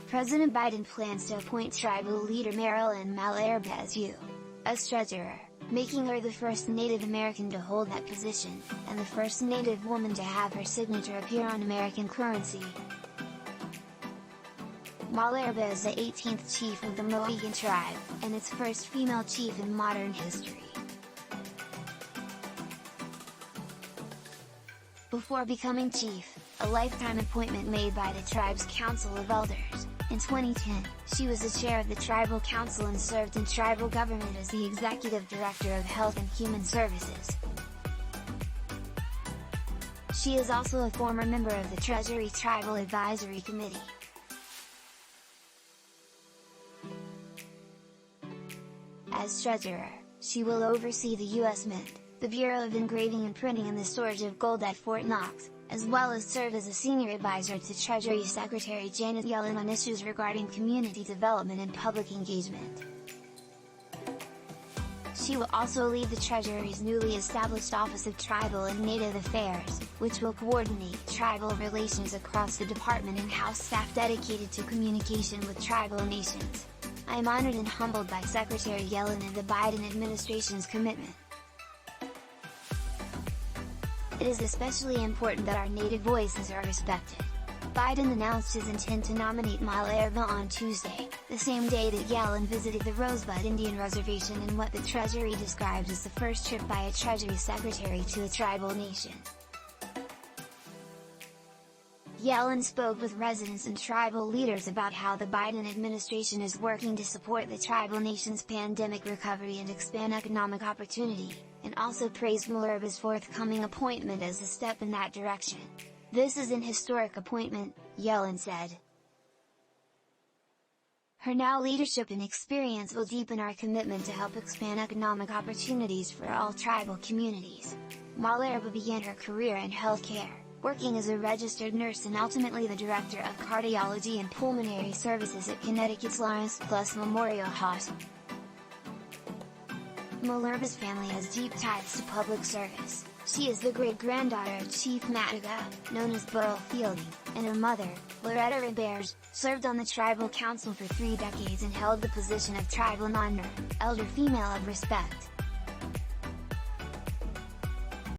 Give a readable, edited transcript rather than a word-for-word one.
President Biden plans to appoint tribal leader Marilynn Malerba as U.S. Treasurer, making her the first Native American to hold that position, and the first Native woman to have her signature appear on American currency. Malerba is the 18th chief of the Mohegan Tribe, and its first female chief in modern history. Before becoming chief, a lifetime appointment made by the tribe's Council of Elders, in 2010, she was the chair of the Tribal Council and served in tribal government as the Executive Director of Health and Human Services. She is also a former member of the Treasury Tribal Advisory Committee. As Treasurer, she will oversee the U.S. Mint, the Bureau of Engraving and Printing and the storage of gold at Fort Knox, as well as serve as a senior advisor to Treasury Secretary Janet Yellen on issues regarding community development and public engagement. She will also lead the Treasury's newly established Office of Tribal and Native Affairs, which will coordinate tribal relations across the department and house staff dedicated to communication with tribal nations. I am honored and humbled by Secretary Yellen and the Biden administration's commitment. It is especially important that our Native voices are respected. Biden announced his intent to nominate Malerba on Tuesday, the same day that Yellen visited the Rosebud Indian Reservation in what the Treasury described as the first trip by a Treasury Secretary to a tribal nation. Yellen spoke with residents and tribal leaders about how the Biden administration is working to support the tribal nation's pandemic recovery and expand economic opportunity, and also praised Malerba's forthcoming appointment as a step in that direction. "This is an historic appointment," Yellen said. Her now leadership and experience will deepen our commitment to help expand economic opportunities for all tribal communities. Malerba began her career in healthcare, working as a registered nurse and ultimately the director of cardiology and pulmonary services at Connecticut's Lawrence Plus Memorial Hospital. Malerba's family has deep ties to public service. She is the great-granddaughter of Chief Matagha, known as Burrill Fielding, and her mother, Loretta Roberge, served on the Tribal Council for 3 decades and held the position of Tribal Elder Female of Respect.